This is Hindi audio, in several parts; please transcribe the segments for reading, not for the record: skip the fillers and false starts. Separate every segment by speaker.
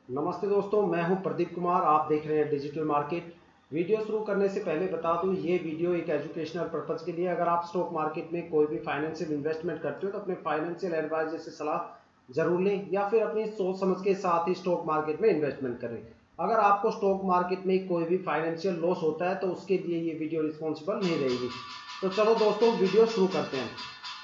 Speaker 1: नमस्ते दोस्तों, मैं हूं प्रदीप कुमार। आप देख रहे हैं डिजिटल मार्केट। वीडियो शुरू करने से पहले बता दूं, ये वीडियो एक एजुकेशनल पर्पज़ के लिए। अगर आप स्टॉक मार्केट में कोई भी फाइनेंशियल इन्वेस्टमेंट करते हो तो अपने फाइनेंशियल एडवाइजर से सलाह जरूर लें या फिर अपनी सोच समझ के साथ ही स्टॉक मार्केट में इन्वेस्टमेंट करें। अगर आपको स्टॉक मार्केट में कोई भी फाइनेंशियल लॉस होता है तो उसके लिए ये वीडियो रिस्पॉन्सिबल नहीं रहेगी। तो चलो दोस्तों, वीडियो शुरू करते हैं।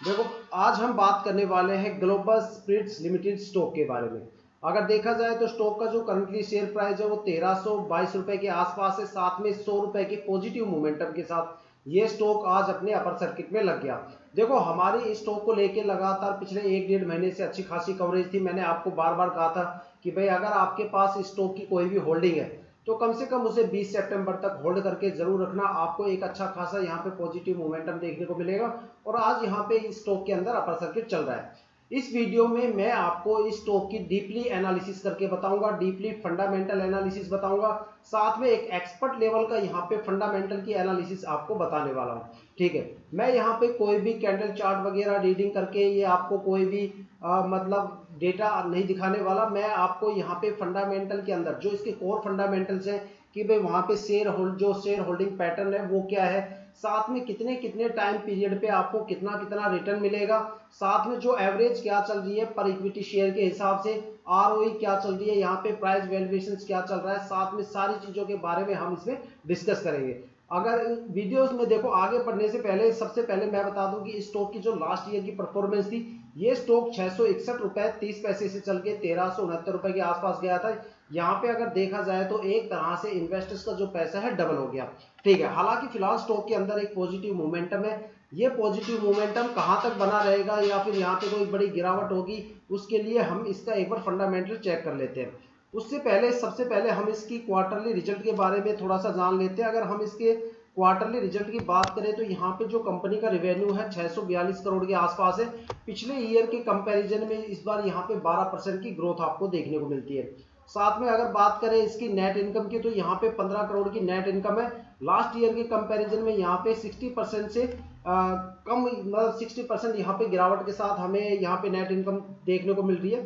Speaker 1: देखो, आज हम बात करने वाले हैं ग्लोबल स्पिरिट्स लिमिटेड स्टॉक के बारे में। अगर देखा जाए तो स्टॉक का जो करंटली शेयर प्राइस है वो 1322 रुपए के आसपास है। साथ में 100 रुपए के पॉजिटिव मोमेंटम के साथ ये स्टॉक आज अपने अपर सर्किट में लग गया। देखो, हमारी इस स्टॉक को लेके लगातार पिछले 1 डेढ़ महीने से अच्छी खासी कवरेज थी। मैंने आपको बार बार कहा था कि भाई अगर आपके पास इस स्टॉक की कोई भी होल्डिंग है तो कम से कम उसे 20 सितंबर तक होल्ड करके जरूर रखना। आपको एक अच्छा खासा यहाँ पे पॉजिटिव मोमेंटम देखने को मिलेगा। और आज यहाँ पे इस स्टॉक के अंदर अपर सर्किट चल रहा है। इस वीडियो में मैं आपको इस स्टॉक की डीपली एनालिसिस करके बताऊंगा, डीपली फंडामेंटल एनालिसिस बताऊंगा। साथ में एक एक्सपर्ट लेवल का यहाँ पे फंडामेंटल की एनालिसिस आपको बताने वाला हूँ। ठीक है, मैं यहाँ पे कोई भी कैंडल चार्ट वगैरह रीडिंग करके ये आपको कोई भी मतलब डेटा नहीं दिखाने वाला। मैं आपको यहाँ पे फंडामेंटल के अंदर जो इसके कोर फंडामेंटल्स हैं कि भाई वहाँ पे शेयर होल्डिंग पैटर्न है वो क्या है, साथ में कितने कितने टाइम पीरियड पे आपको कितना कितना रिटर्न मिलेगा, साथ में जो एवरेज क्या चल रही है पर इक्विटी शेयर के हिसाब से, आरओई क्या चल रही है, यहाँ पे प्राइस वैल्यूएशन क्या चल रहा है, साथ में सारी चीजों के बारे में हम इसमें डिस्कस करेंगे। अगर वीडियोस में देखो, आगे बढ़ने से पहले सबसे पहले मैं बता दूं कि इस स्टॉक की जो लास्ट ईयर की परफॉर्मेंस थी, ये स्टॉक 661 रुपए 30 पैसे से चल के 1369 रुपए के आसपास गया था। यहाँ पे अगर देखा जाए तो एक तरह से इन्वेस्टर्स का जो पैसा है डबल हो गया। ठीक है, हालांकि फिलहाल स्टॉक के अंदर एक पॉजिटिव मोमेंटम है। ये पॉजिटिव मोमेंटम कहां तक बना रहेगा या फिर यहाँ पे कोई बड़ी गिरावट होगी, उसके लिए हम इसका एक बार फंडामेंटल चेक कर लेते हैं। उससे पहले सबसे पहले हम इसकी क्वार्टरली रिजल्ट के बारे में थोड़ा सा जान लेते हैं। अगर हम इसके क्वार्टरली रिजल्ट की बात करें तो यहाँ पे जो कंपनी का रिवेन्यू है 642 करोड़ के आसपास है। पिछले ईयर के कंपैरिजन में इस बार यहाँ पे 12% की ग्रोथ आपको देखने को मिलती है। साथ में अगर बात करें इसकी नेट इनकम की तो यहाँ पे 15 करोड़ की नेट इनकम है। लास्ट ईयर के कंपैरिजन में यहाँ पे 60% से कम, मतलब 60% यहाँ पे गिरावट के साथ हमें यहाँ पे नेट इनकम देखने को मिल रही है।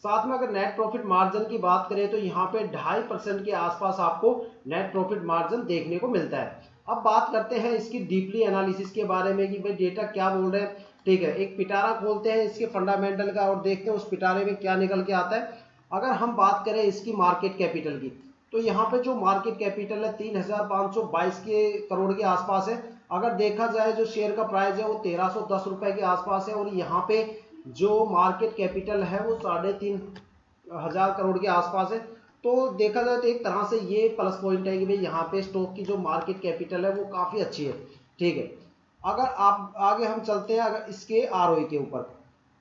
Speaker 1: साथ में अगर नेट प्रॉफिट मार्जिन की बात करें तो यहाँ पे 2.5% के आसपास आपको नेट प्रॉफिट मार्जिन देखने को मिलता है। अब बात करते हैं इसकी डीपली एनालिसिस के बारे में कि भाई डेटा क्या बोल रहे हैं। ठीक है, एक पिटारा खोलते हैं इसके फंडामेंटल का और देखते हैं उस पिटारे में क्या निकल के आता है। अगर हम बात करें इसकी मार्केट कैपिटल की तो यहाँ पे जो मार्केट कैपिटल है 3522 के करोड़ के आसपास है। अगर देखा जाए जो शेयर का प्राइस है वो 1310 रुपए के आसपास है और यहाँ पे जो मार्केट कैपिटल है वो 3500 करोड़ के आसपास है। तो देखा जाए तो एक तरह से ये प्लस पॉइंट है कि भाई यहाँ पे स्टॉक की जो मार्केट कैपिटल है वो काफी अच्छी है। ठीक है, अगर आप आगे हम चलते हैं अगर इसके आरओई के ऊपर।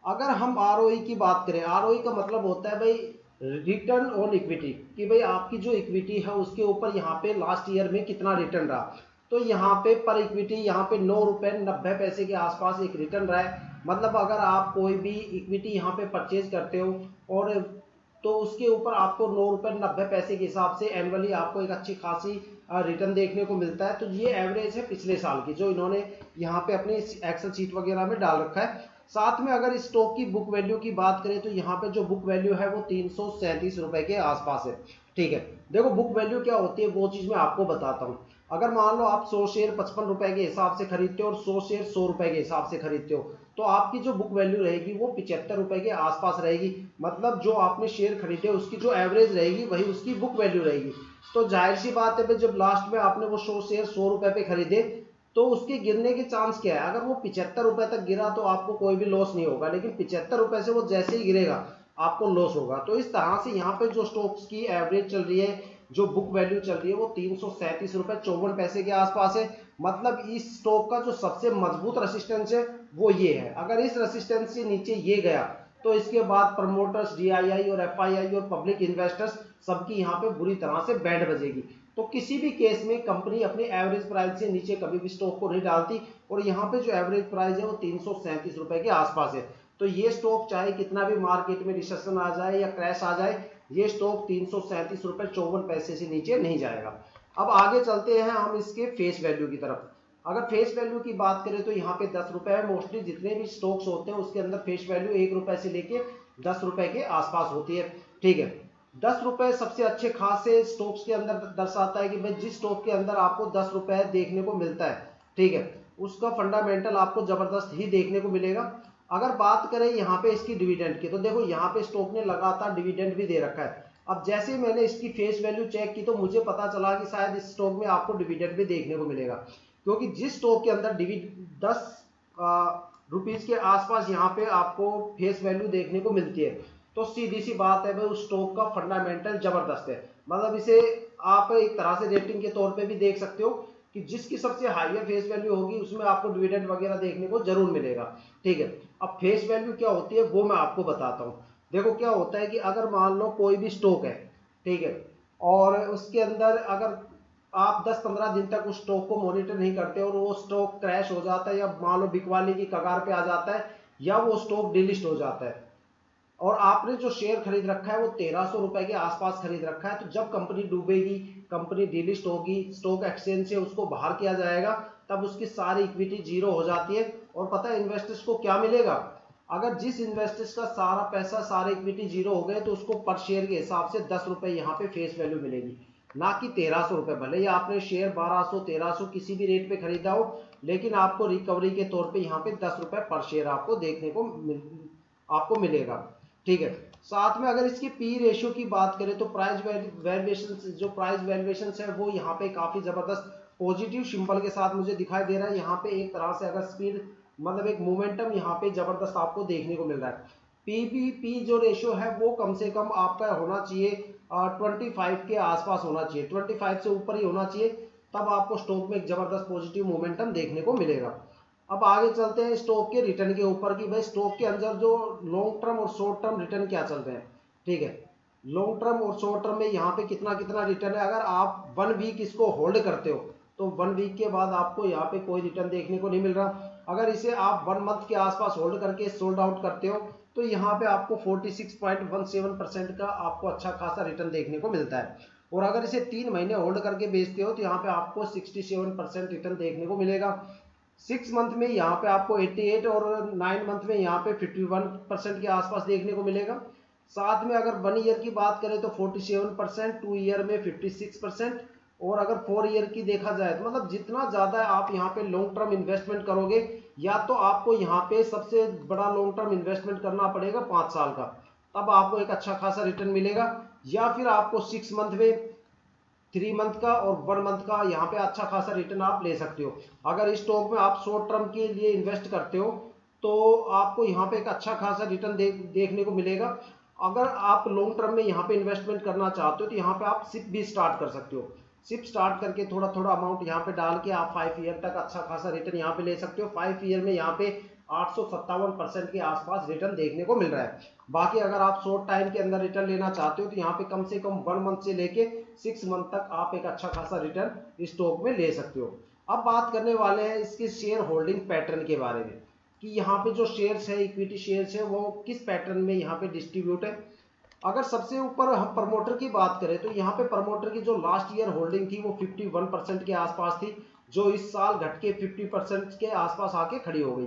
Speaker 1: अगर हम आरओई की बात करें, आरओई का मतलब होता है भाई रिटर्न ऑन इक्विटी, कि भाई आपकी जो इक्विटी है उसके ऊपर यहाँ पे लास्ट ईयर में कितना रिटर्न रहा। तो यहाँ पे पर इक्विटी यहाँ पे 9 रुपए 90 पैसे के आसपास एक रिटर्न रहा है। मतलब अगर आप कोई भी इक्विटी यहाँ पे परचेज करते हो और तो उसके ऊपर आपको 9 रुपए 90 पैसे के हिसाब से एनुअली आपको एक अच्छी खासी रिटर्न देखने को मिलता है। तो ये एवरेज है पिछले साल की जो इन्होंने यहाँ पे अपनी एक्सेल शीट वगैरह में डाल रखा है। साथ में अगर इस स्टॉक की बुक वैल्यू की बात करें तो यहाँ पे जो बुक वैल्यू है वो 337 रुपए के आसपास है। ठीक है, देखो बुक वैल्यू क्या होती है वो चीज मैं आपको बताता हूँ। अगर मान लो आप 100 शेयर 55 रुपए के हिसाब से खरीदते हो और 100 शेयर 100 रुपए के हिसाब से खरीदते हो तो आपकी जो बुक वैल्यू रहेगी वो 75 रुपए के आसपास रहेगी। मतलब जो आपने शेयर खरीदे उसकी जो एवरेज रहेगी वही उसकी बुक वैल्यू रहेगी। तो जाहिर सी बात है जब लास्ट में आपने वो 100 शेयर 100 रुपए पे खरीदे तो उसके गिरने के चांस क्या है। अगर वो 75 रुपए तक गिरा तो आपको कोई भी लॉस नहीं होगा, लेकिन 75 रुपए से वो जैसे ही गिरेगा आपको लॉस होगा। तो इस तरह से यहाँ पे जो स्टॉक्स की एवरेज चल रही है, जो बुक वैल्यू चल रही है वो 337 रुपए 54 पैसे के आसपास है। मतलब इस स्टॉक का जो सबसे मजबूत रेसिस्टेंस है वो ये है। अगर इस रेसिस्टेंस से नीचे ये गया तो इसके बाद प्रमोटर्स, डीआईआई और एफआईआई और पब्लिक इन्वेस्टर्स सबकी यहाँ पे बुरी तरह से बैंड बजेगी। तो किसी भी केस में कंपनी अपने एवरेज प्राइस से नीचे कभी भी स्टॉक को नहीं डालती और यहाँ पे जो एवरेज प्राइस है वो 337 रुपए के आसपास है। तो ये स्टॉक चाहे कितना भी मार्केट में रिसेशन आ जाए या क्रैश आ जाए, ये स्टॉक 337 रुपए 54 पैसे से नीचे नहीं जाएगा। अब आगे चलते हैं हम इसके फेस वैल्यू की तरफ। अगर फेस वैल्यू की बात करें तो यहाँ पे 10 रुपए है। मोस्टली जितने भी स्टॉक्स होते हैं उसके अंदर फेस वैल्यू 1 रुपए से लेके 10 रुपए के आसपास होती है। ठीक है, ₹10 सबसे अच्छे खासे स्टॉक्स के अंदर दर्शाता है कि भाई जिस स्टॉक के अंदर आपको ₹10 देखने को मिलता है, ठीक है, उसका फंडामेंटल आपको जबरदस्त ही देखने को मिलेगा। अगर बात करें यहाँ पे इसकी डिविडेंड की, तो देखो यहाँ पे स्टॉक ने लगातार डिविडेंड भी दे रखा है। अब जैसे ही मैंने इसकी फेस वैल्यू चेक की तो मुझे पता चला कि शायद इस स्टॉक में आपको डिविडेंड भी देखने को मिलेगा, क्योंकि जिस स्टॉक के अंदर ₹10 के आसपास यहाँ पे आपको फेस वैल्यू देखने को मिलती है, तो सीधी सी बात है भाई उस स्टॉक का फंडामेंटल जबरदस्त है। मतलब इसे आप एक तरह से रेटिंग के तौर पे भी देख सकते हो कि जिसकी सबसे हाईयर फेस वैल्यू होगी उसमें आपको डिविडेंड वगैरह देखने को जरूर मिलेगा, ठीक है। अब फेस वैल्यू क्या होती है वो मैं आपको बताता हूँ। देखो क्या होता है कि अगर मान लो कोई भी स्टॉक है, ठीक है, और उसके अंदर अगर आप 10-15 दिन तक उस स्टॉक को मॉनिटर नहीं करते और वो स्टॉक क्रैश हो जाता है या मान लो बिकवाली की कगार पे आ जाता है या वो स्टॉक डिलिस्ट हो जाता है और आपने जो शेयर खरीद रखा है वो ₹1300 के आसपास खरीद रखा है, तो जब कंपनी डूबेगी, कंपनी डिलिस्ट होगी, स्टॉक एक्सचेंज से उसको बाहर किया जाएगा, तब उसकी सारी इक्विटी जीरो हो जाती है। और पता है इन्वेस्टर्स को क्या मिलेगा? अगर जिस इन्वेस्टर्स का सारा पैसा, सारे इक्विटी जीरो हो गए, तो उसको पर शेयर के हिसाब से ₹10 यहाँ पे फेस वैल्यू मिलेगी, ना कि ₹1300। भले ही आपने शेयर 1200 1300 किसी भी रेट पे खरीदा हो, लेकिन आपको रिकवरी के तौर पे यहाँ पे ₹10 पर शेयर आपको देखने को आपको मिलेगा, ठीक है। साथ में अगर इसकी पी रेशियो की बात करें तो प्राइस वैल्यूएशन, जो प्राइस वैल्यूएशन है वो यहाँ पे काफी जबरदस्त पॉजिटिव सिंबल के साथ मुझे दिखाई दे रहा है। यहाँ पे एक तरह से अगर स्पीड, मतलब एक मोमेंटम यहाँ पे जबरदस्त आपको देखने को मिल रहा है। पी जो रेशियो है वो कम से कम आपका होना चाहिए 25 के आसपास होना चाहिए, 25 से ऊपर ही होना चाहिए, तब आपको स्टॉक में एक जबरदस्त पॉजिटिव मोमेंटम देखने को मिलेगा। अब आगे चलते हैं स्टॉक के रिटर्न के ऊपर कि भाई स्टॉक के अंदर जो लॉन्ग टर्म और शॉर्ट टर्म रिटर्न क्या चल रहे हैं, ठीक है। लॉन्ग टर्म और शॉर्ट टर्म में यहाँ पे कितना कितना रिटर्न है। अगर आप 1 वीक इसको होल्ड करते हो तो 1 वीक के बाद आपको यहाँ पे कोई रिटर्न देखने को नहीं मिल रहा। अगर इसे आप 1 मंथ के आसपास होल्ड करके सोल्ड आउट करते हो तो यहाँ पे आपको 46.17% का आपको अच्छा खासा रिटर्न देखने को मिलता है। और अगर इसे 3 महीने होल्ड करके बेचते हो तो यहाँ पे आपको 67% रिटर्न देखने को मिलेगा। 6 मंथ में यहाँ पे आपको 88 और 9 मंथ में यहाँ पे 51% के आसपास देखने को मिलेगा। साथ में अगर 1 ईयर की बात करें तो 47%, 2 ईयर में 56%, और अगर 4 ईयर की देखा जाए तो मतलब जितना ज़्यादा आप यहाँ पे लॉन्ग टर्म इन्वेस्टमेंट करोगे, या तो आपको यहाँ पे सबसे बड़ा लॉन्ग टर्म इन्वेस्टमेंट करना पड़ेगा 5 साल का, तब आपको एक अच्छा खासा रिटर्न मिलेगा, या फिर आपको 6 मंथ में, 3 मंथ का और 1 मंथ का यहाँ पे अच्छा खासा रिटर्न आप ले सकते हो। अगर इस स्टॉक में आप शॉर्ट टर्म के लिए इन्वेस्ट करते हो तो आपको यहाँ पे एक अच्छा खासा रिटर्न देखने को मिलेगा। अगर आप लॉन्ग टर्म में यहाँ पे इन्वेस्टमेंट करना चाहते हो तो यहाँ पे आप सिप भी स्टार्ट कर सकते हो। सिप स्टार्ट करके थोड़ा थोड़ा अमाउंट यहाँ पे डाल के आप 5 ईयर तक अच्छा खासा रिटर्न यहाँ पे ले सकते हो। 5 ईयर में यहाँ पे 857% के आसपास रिटर्न देखने को मिल रहा है। बाकी अगर आप शॉर्ट टाइम के अंदर रिटर्न लेना चाहते हो तो यहाँ पे कम से कम 1 मंथ से लेके 6 मंथ तक आप एक अच्छा खासा रिटर्न स्टॉक में ले सकते हो। अब बात करने वाले हैं इसके शेयर होल्डिंग पैटर्न के बारे में कि यहाँ पे जो शेयर्स है, इक्विटी शेयर्स है, वो किस पैटर्न में यहाँ पे डिस्ट्रीब्यूट है। अगर सबसे ऊपर हम प्रमोटर की बात करें तो यहाँ पे प्रमोटर की जो लास्ट ईयर होल्डिंग थी वो 51% के आसपास थी, जो इस साल घट के 50% के आसपास आके खड़ी हो गई,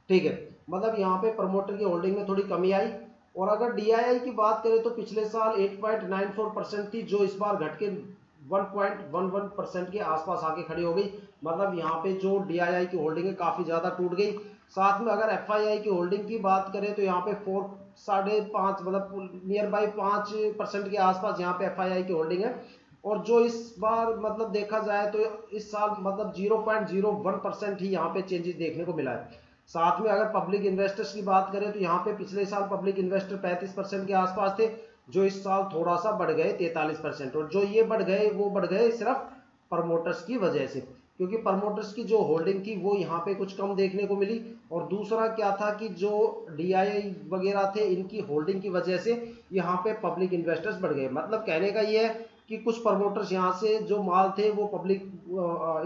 Speaker 1: ठीक है। मतलब यहाँ पे प्रमोटर की होल्डिंग में थोड़ी कमी आई। और अगर डीआईआई की बात करें तो पिछले साल 8.94% थी, जो इस बार घट के 1.11% के आसपास आके खड़ी हो गई। मतलब यहाँ पे जो डीआईआई की होल्डिंग है काफी ज्यादा टूट गई। साथ में अगर एफआईआई की होल्डिंग की बात करें तो यहाँ पे 4.5 मतलब नियर बाई 5% के आसपास यहाँ पे एफआईआई की होल्डिंग है। और जो इस बार मतलब देखा जाए तो इस साल मतलब 0.01% ही यहाँ पे चेंजेस देखने को मिला है। साथ में अगर पब्लिक इन्वेस्टर्स की बात करें तो यहाँ पे पिछले साल पब्लिक इन्वेस्टर 35% के आसपास थे, जो इस साल थोड़ा सा बढ़ गए 43%। और जो ये बढ़ गए वो बढ़ गए सिर्फ प्रमोटर्स की वजह से, क्योंकि प्रमोटर्स की जो होल्डिंग थी वो यहाँ पे कुछ कम देखने को मिली। और दूसरा क्या था कि जो डीआईआई वगैरह थे इनकी होल्डिंग की वजह से यहाँ पे पब्लिक इन्वेस्टर्स बढ़ गए। मतलब कहने का ये है कि कुछ प्रमोटर्स यहाँ से जो माल थे वो पब्लिक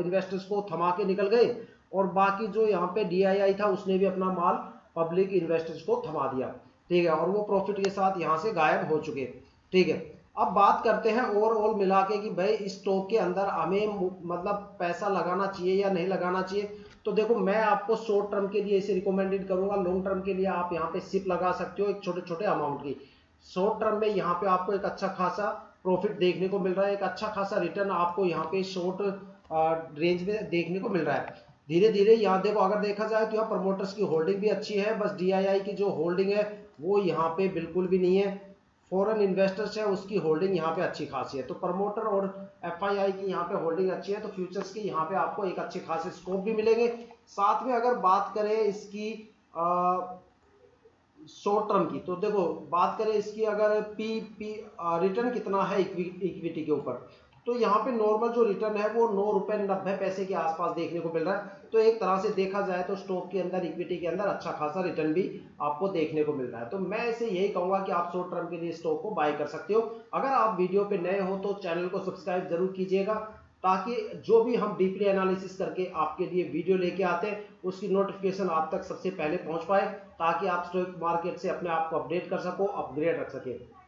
Speaker 1: इन्वेस्टर्स को थमा के निकल गए, और बाकी जो यहाँ पे डीआईआई था उसने भी अपना माल पब्लिक इन्वेस्टर्स को थमा दिया, ठीक है, और वो प्रॉफिट के साथ यहाँ से गायब हो चुके, ठीक है। अब बात करते हैं ओवरऑल मिला के कि भाई इस स्टॉक के अंदर हमें मतलब पैसा लगाना चाहिए या नहीं लगाना चाहिए। तो देखो मैं आपको शॉर्ट टर्म के लिए इसे रिकमेंडेड करूंगा, लॉन्ग टर्म के लिए आप यहाँ पे सिप लगा सकते हो एक छोटे छोटे अमाउंट की। शॉर्ट टर्म में यहाँ पे आपको एक अच्छा खासा प्रॉफिट देखने को मिल रहा है, एक अच्छा खासा रिटर्न आपको यहाँ पे शॉर्ट रेंज में देखने को मिल रहा है। धीरे धीरे यहाँ देखो, अगर देखा जाए तो यहाँ प्रमोटर्स की होल्डिंग भी अच्छी है, बस डीआईआई की जो होल्डिंग है वो यहाँ पे बिल्कुल भी नहीं है। फॉरेन इन्वेस्टर्स है उसकी होल्डिंग यहाँ पे अच्छी खासी है, तो प्रमोटर और एफआईआई की यहाँ पे होल्डिंग अच्छी है, तो फ्यूचर्स की यहाँ पे आपको एक अच्छे खासे स्कोप भी मिलेंगे। साथ में अगर बात करें इसकी शॉर्ट टर्म की, तो देखो बात करें इसकी, अगर पी रिटर्न कितना है इक्विटी के ऊपर, तो यहाँ पे नॉर्मल जो रिटर्न है वो 9 रुपए 90 पैसे के आसपास देखने को मिल रहा है। तो एक तरह से देखा जाए तो स्टॉक के अंदर, इक्विटी के अंदर अच्छा खासा रिटर्न भी आपको देखने को मिल रहा है। तो मैं इसे यही कहूंगा कि आप शॉर्ट टर्म के लिए स्टॉक को बाय कर सकते हो। अगर आप वीडियो पे नए हो तो चैनल को सब्सक्राइब जरूर कीजिएगा, ताकि जो भी हम डीपली एनालिसिस करके आपके लिए वीडियो लेके आते हैं उसकी नोटिफिकेशन आप तक सबसे पहले पहुंच पाए, ताकि आप स्टॉक मार्केट से अपने आप को अपडेट कर सको, अपग्रेड रख सके।